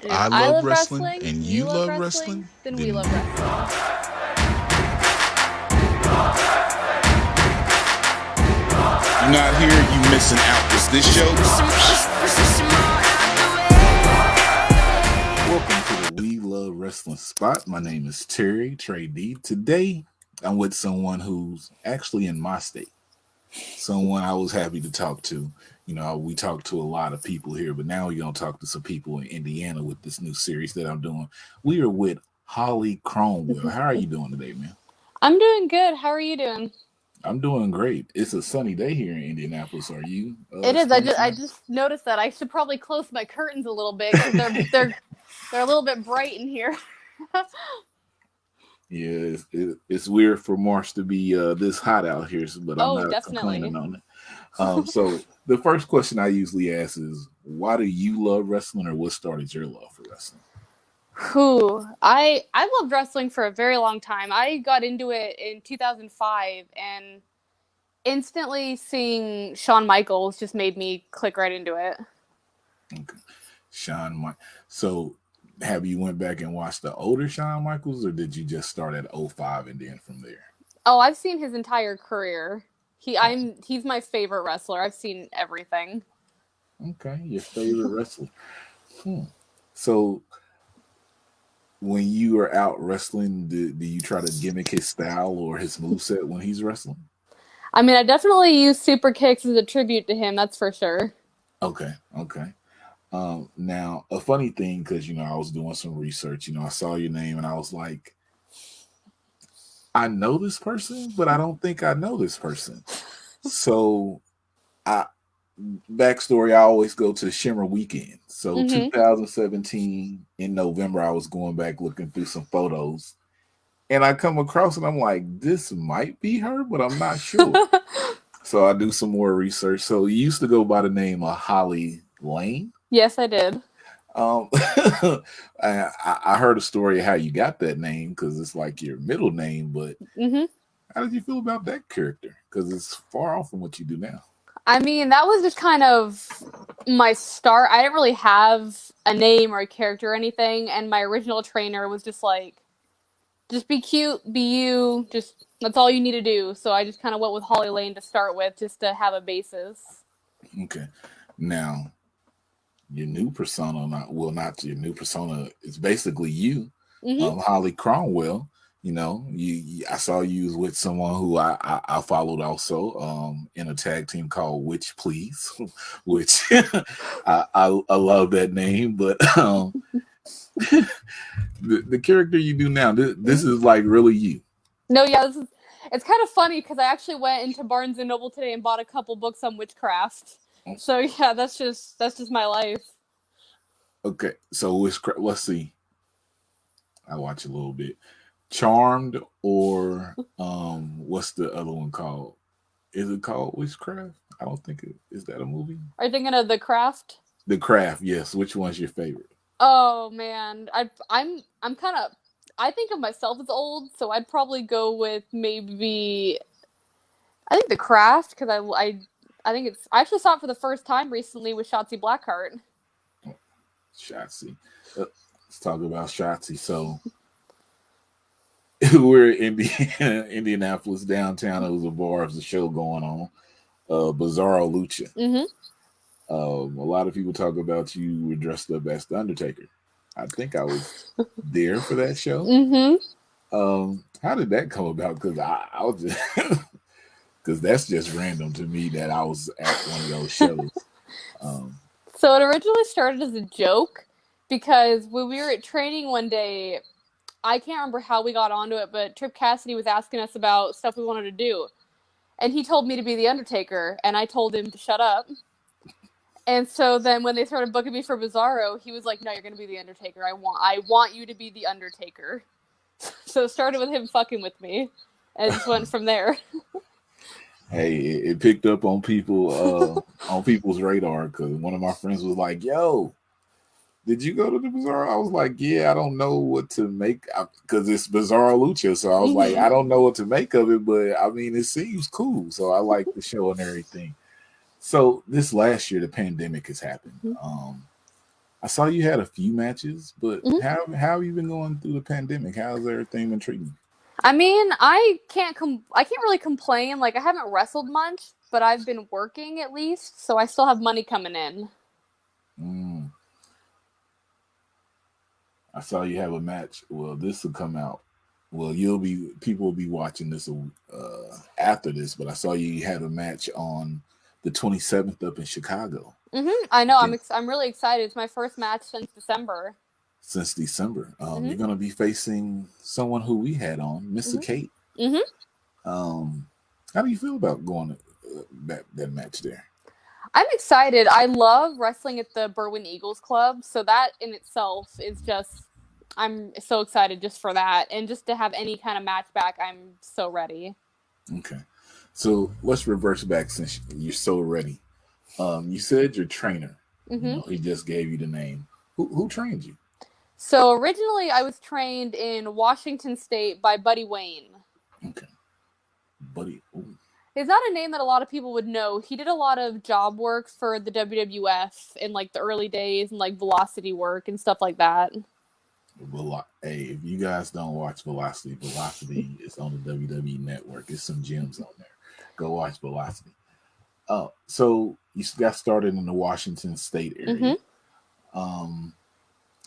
And if I I love love wrestling wrestling, and you you love love wrestling, wrestling, then we love then wrestling. you're not here, you missing out. Cause this show. Welcome to the We Love Wrestling spot. My name is Terry Trey D. Today, I'm with someone who's actually in my state. Someone I was happy to talk to. You know, we talk to a lot of people here, but now we're gonna talk to some people in Indiana with this new series that I'm doing. We are with Hawlee Cromwell. How are you doing today, man? I'm doing good. How are you doing? I'm doing great. It's a sunny day here in Indianapolis. Are you It is. I experiencing just noticed that I should probably close my curtains a little bit because they're a little bit bright in here. Yeah, it's weird for March to be this hot out here, but I'm Oh, not complaining definitely. on it. So the first question I usually ask is, why do you love wrestling, or what started your love for wrestling? Whew. I loved wrestling for a very long time. I got into it in 2005, and instantly seeing Shawn Michaels just made me click right into it. Okay, Shawn Mike. So have you went back and watched the older Shawn Michaels, or did you just start at '05 and then from there? Oh, I've seen his entire career. Oh, He's my favorite wrestler. I've seen everything. okay, your favorite wrestler. Hmm. So when you are out wrestling, do you try to gimmick his style or his moveset when he's wrestling? I mean, I definitely use super kicks as a tribute to him. That's for sure. Okay, okay. Now a funny thing, because I was doing some research. I saw your name and I was like, I know this person, but I don't think I know this person. So, I backstory. I always go to Shimmer Weekend. So Mm-hmm. 2017 in November, I was going back looking through some photos, and I come across and I'm like, this might be her, but I'm not sure. So I do some more research. So you used to go by the name of Holly Lane. Yes, I did. Um, I heard a story of how you got that name because it's like your middle name, but Mm-hmm. how did you feel about that character? Because it's far off from what you do now. I mean, that was just kind of my start. I didn't really have a name or a character or anything, and my original trainer was just like, just be cute, be you, just that's all you need to do. So I just kind of went with Holly Lane to start with, just to have a basis. Okay. Now, your new persona, not your new persona, it's basically you, Mm-hmm. Holly Cromwell. I saw you was with someone who I followed also in a tag team called Witch Please, which I love that name, but the character you do now, this Mm-hmm. is like really you. No, yeah, this is. It's kind of funny because I actually went into Barnes and Noble today and bought a couple books on witchcraft. So yeah, that's just my life. Okay, so let's see. I watch a little bit. Charmed or what's the other one called? Is it called Witchcraft? I don't think it is. That a movie? Are you thinking of the craft? The Craft, yes. Which one's your favorite? Oh man, I'm kind of. I think of myself as old, so I'd probably go with maybe. I think the craft because I think it's. I actually saw it for the first time recently with Shotzi Blackheart. Oh, Shotzi. Let's talk about Shotzi. So we're in Indiana, Indianapolis downtown. It was a bar. It was a show going on. Bizarro Lucha. Mm-hmm. A lot of people talk about you were dressed up as the Undertaker. I think I was there for that show. Mm-hmm. How did that come about? Because I was just because that's just random to me that I was at one of those shows. Um, So it originally started as a joke because when we were at training one day, I can't remember how we got onto it, but Trip Cassidy was asking us about stuff we wanted to do. And he told me to be the Undertaker, and I told him to shut up. And so then when they started booking me for Bizarro, he was like, "No, you're going to be the Undertaker. I want you to be the Undertaker." So it started with him fucking with me, and it just went from there. hey, it picked up on people's radar because one of my friends was like, "Yo, did you go to the Bizarro?" I was like, "Yeah, I don't know what to make because it's Bizarro Lucha." So I was like, Mm-hmm. "I don't know what to make of it, but I mean, it seems cool." So I like the show and everything. So this last year, the pandemic has happened. I saw you had a few matches, but Mhm. how have you been going through the pandemic? How's everything been treating you? I mean, I can't really complain. Like I haven't wrestled much, but I've been working at least, so I still have money coming in. Mm, I saw you have a match. Well, this will come out. Well, people will be watching this after this, but I saw you had a match on the 27th up in Chicago. I know. Okay. I'm really excited. It's my first match since December. Since December. Mhm. You're going to be facing someone who we had on, Mr. Mhm. Kate. Mhm. Um, how do you feel about going that match there? I'm excited. I love wrestling at the Berwyn Eagles Club, so that in itself is just I'm so excited just for that and just to have any kind of match back. I'm so ready. Okay, so let's reverse back since you're so ready. You said your trainer. Mhm. He just gave you the name. Who trained you? So originally I was trained in Washington State by Buddy Wayne. Okay, buddy. Ooh, It's not a name that a lot of people would know. He did a lot of job work for the WWF in like the early days and like velocity work and stuff like that. Hey, if you guys don't watch Velocity, Velocity is on the WWE Network. There's some gems on there. Go watch Velocity. So you got started in the Washington State area. Mhm. Um,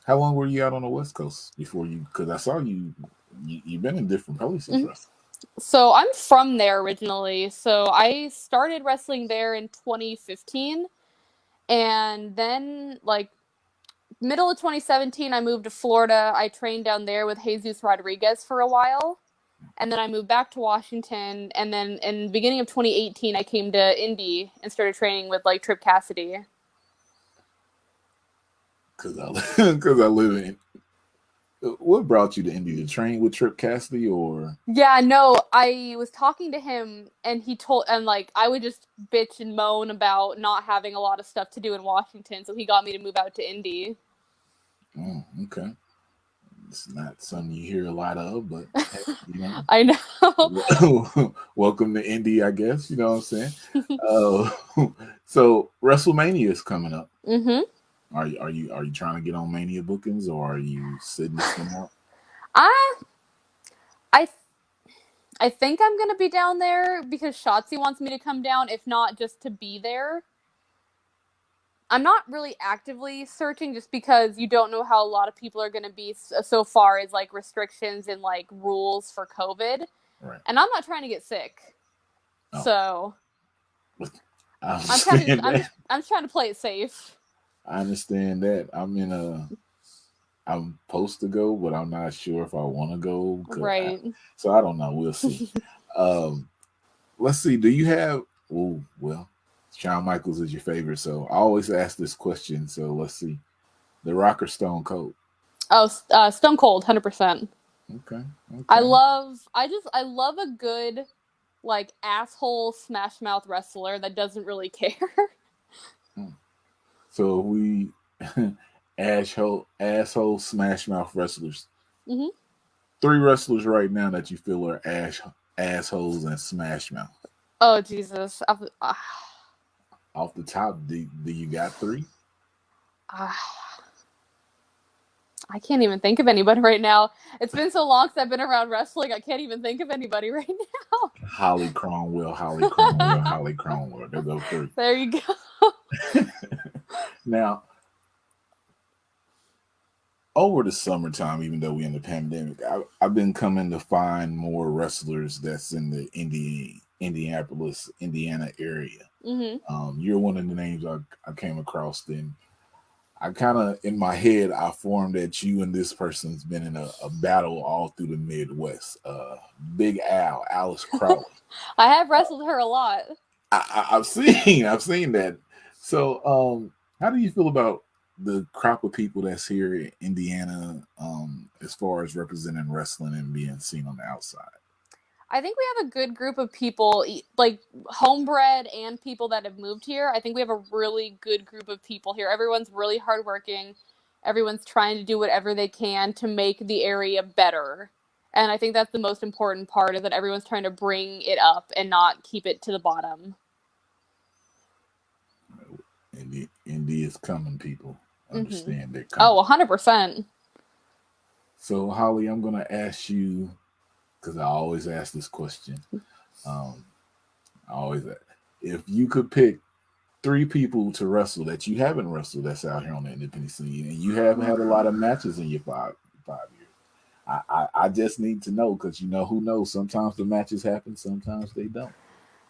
how long were you out on the West Coast before you? Because I saw you've been in different places Mhm. wrestling. So I'm from there originally. So I started wrestling there in 2015 and then like middle of 2017 I moved to Florida. I trained down there with Jesus Rodriguez for a while. And then I moved back to Washington and then in the beginning of 2018 I came to Indy and started training with like Trip Cassidy. Because because I live in. What brought you to Indy to train with Trip Cassidy or? Yeah, no, I was talking to him and he told and like I would just bitch and moan about not having a lot of stuff to do in Washington, so he got me to move out to Indy. Oh, okay. It's not something you hear a lot of, but hey, I know. welcome to Indy, I guess. You know what I'm saying? Uh, so WrestleMania is coming up. Mhm. Are you trying to get on Mania bookings or are you sitting this one out? I I I think I'm gonna be down there because Shotzi wants me to come down, if not just to be there. I'm not really actively searching just because you don't know how a lot of people are gonna be so far as like restrictions and like rules for COVID, Right. and I'm not trying to get sick, Oh, so I understand that. I'm just trying to play it safe. I understand that. I'm supposed to go, but I'm not sure if I want to go. Right. So I don't know. We'll see. Um, let's see. Do you have? Oh, well, Shawn Michaels is your favorite, so I always ask this question. So let's see. The Rock or Stone Cold? Oh, Stone Cold, 100%. Okay. Okay. I love a good like asshole smash mouth wrestler that doesn't really care. Hmm. So we asshole smash mouth wrestlers. Hmm. Three wrestlers right now that you feel are assholes and smash mouth. Oh Jesus! Off the top, do you got three? Uh, I can't even think of anybody right now. It's been so long since I've been around wrestling. I can't even think of anybody right Hawlee Cromwell, Hawlee Cromwell, now. Hawlee Cromwell. There go three. There you go. Now, over the summertime, even though we're in the pandemic, I've been coming to find more wrestlers that's in the Indianapolis, Indiana area. Hmm. You're one of the names I came across. Then I kind of, in my head, I formed that you and this person's been in a battle all through the Midwest. Big Alice Crowley. I have wrestled her a lot. I've seen that. So, how do you feel about the crop of people that's here in Indiana, as far as representing wrestling and being seen on the outside? I think we have a good group of people, like homebred and people that have moved here. I think we have a really good group of people here. Everyone's really hardworking. Everyone's trying to do whatever they can to make the area better. And I think that's the most important part is that everyone's trying to bring it up and not keep it to the bottom. Indy is coming, people. understand their Oh, concept. 100%. So, Holly, I'm going to ask you, because I always ask this question. Um, I always, if you could pick three people to wrestle that you haven't wrestled that's out here on the independent scene, and you have had a lot of matches in your 5 years. I just need to know because who knows? Sometimes the matches happen, sometimes they don't.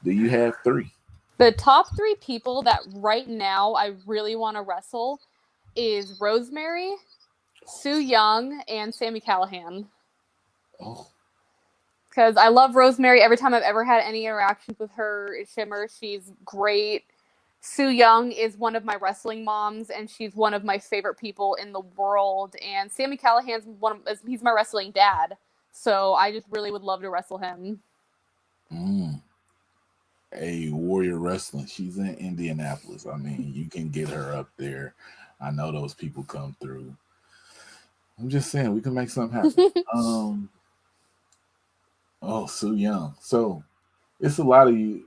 Do you have three? The top three people that right now I really want to wrestle is Rosemary, Sue Young, and Sammy Callahan. Oh, Because I love Rosemary. Every time I've ever had any interactions with her at Shimmer, she's great. Sue Young is one of my wrestling moms, and she's one of my favorite people in the world. And Sammy Callahan's he's my wrestling dad. So I just really would love to wrestle him. mm, a Warrior Wrestling. She's in Indianapolis. I mean, you can get her up there. I know those people come through. I'm just saying we can make something happen. Um, oh, Sue Young. So it's a lot of you.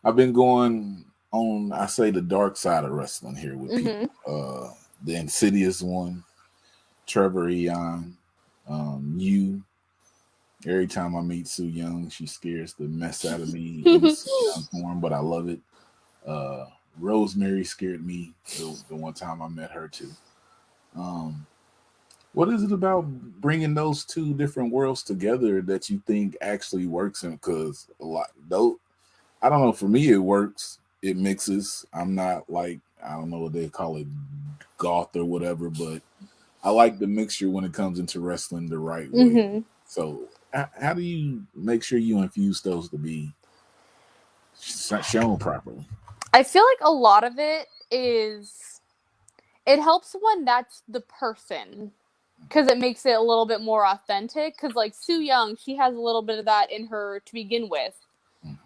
I've been going on, I say, the dark side of wrestling here with people. The Insidious one, Trevor Eon, you. Every time I meet Sue Young, she scares the mess out of me in the Sue Young form, but I love it. Uh, Rosemary scared me the one time I met her too. Um, what is it about bringing those two different worlds together that you think actually works? Because a lot, though, I don't know. For me, it works. It mixes. I'm not like I don't know what they call it, goth or whatever, but I like the mixture when it comes into wrestling the right way. So, how do you make sure you infuse those to be shown properly? I feel like a lot of it helps when that's the person because it makes it a little bit more authentic. Because like Sue Young, she has a little bit of that in her to begin with,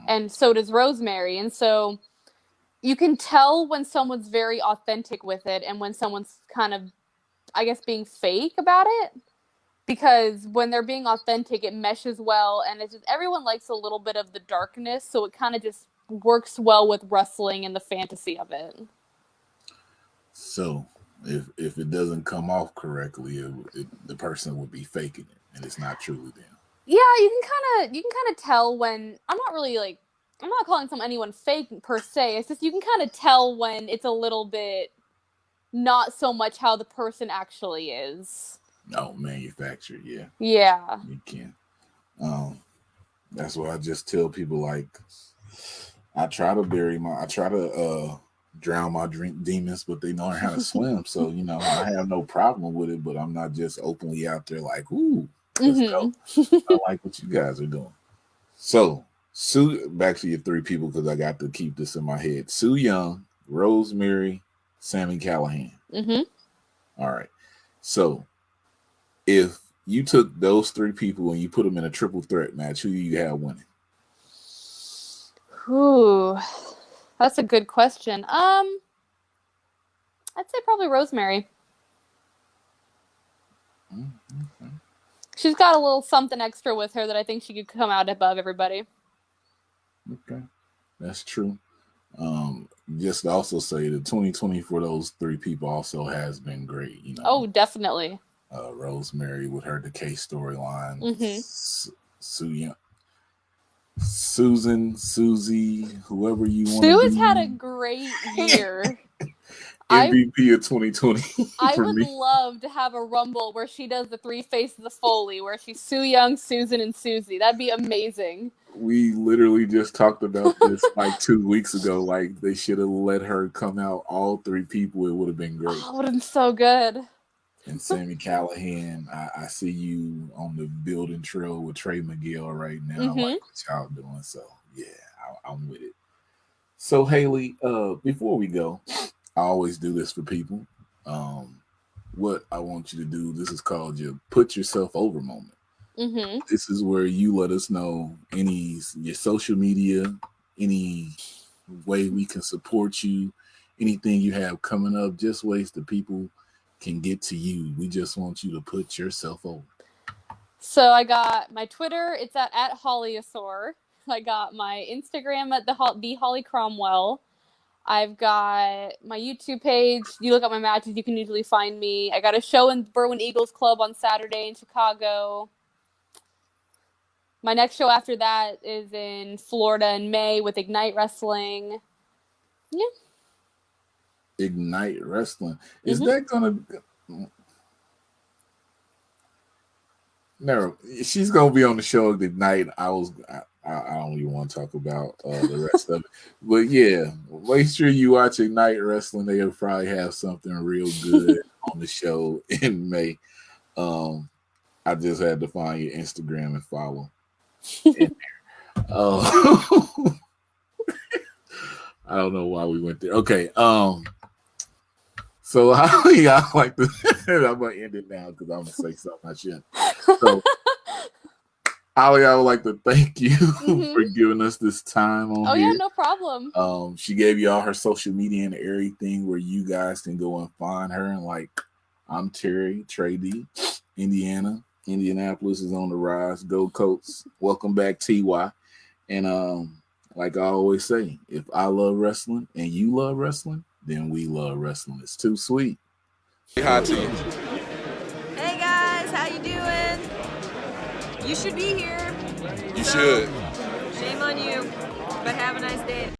and so does Rosemary, and so you can tell when someone's very authentic with it and when someone's kind of, I guess, being fake about it. Because when they're being authentic, it meshes well, and it's just everyone likes a little bit of the darkness, so it kind of just works well with wrestling and the fantasy of it. So, if it doesn't come off correctly, the person would be faking it, and it's not truly them. Yeah, you can kind of tell when I'm not really like I'm not calling anyone fake per se. It's just you can kind of tell when it's a little bit not so much how the person actually is. Oh, manufactured, yeah, Yeah. you can. Um, that's why I just tell people like I try to drown my drink demons, but they know how to swim. So I have no problem with it, but I'm not just openly out there like, ooh, let's go. I like what you guys are doing. So Sue, back to your three people because I got to keep this in my head: Sue Young, Rosemary, Sammy Callahan. All right. So if you took those three people and you put them in a triple threat match, who do you have winning? Ooh, that's a good question. I'd say probably Rosemary. Mm-hmm. She's got a little something extra with her that I think she could come out above everybody. Okay, that's true. Just to also say the 2020 for those three people also has been great. Oh, definitely. Rosemary with her decay storyline, Mm-hmm. Susan, Susie, whoever you want to Sue has had a be. great year. MVP of 2020 I for would me. love to have a Rumble where she does the three faces of Foley, where she's Sue Young, Susan, and Susie. That'd be amazing. We literally just talked about this like 2 weeks ago. Like they should have let her come out all three people. It would have been great. Oh, it would have been so good. And Sammy Callahan, I see you on the building trail with Trey Miguel right now. I like what y'all doing. So yeah, I'm with it. So Haley, before we go, I always do this for people. What I want you to do, this is called your put yourself over moment. This is where you let us know your social media, any way we can support you, anything you have coming up, just ways that people can get to you. We just want you to put yourself over. So I got my Twitter. It's at Hawleeasaur. I got my Instagram at the Hawlee Cromwell. I've got my YouTube page. You look up my matches, you can usually find me. I got a show in Berwyn Eagles Club on Saturday in Chicago. My next show after that is in Florida in May with Ignite Wrestling. Yeah. Ignite Wrestling. Is that gonna? No, she's gonna be on the show Ignite. I don't even want to talk about the rest of it, but yeah, make sure you watch Ignite Wrestling. They'll probably have something real good on the show in May. I just had to find your Instagram and follow. I don't know why we went there. Okay. So Hawlee, I like to. I'm gonna end it now because I'm gonna say something I shouldn't. So Hawlee, I would like to thank you for giving us this time on here. Yeah, no problem. She gave you all her social media and everything where you guys can go and find her. And like, I'm Terry, Trey D, Indiana. Indianapolis is on the rise. Go Colts. Welcome back, TY. And like I always say, if I love wrestling and you love wrestling, then we love wrestling. It's too sweet. Say hi to you. Hey guys, how you doing? You should be here. You should. Shame on you, but have a nice day.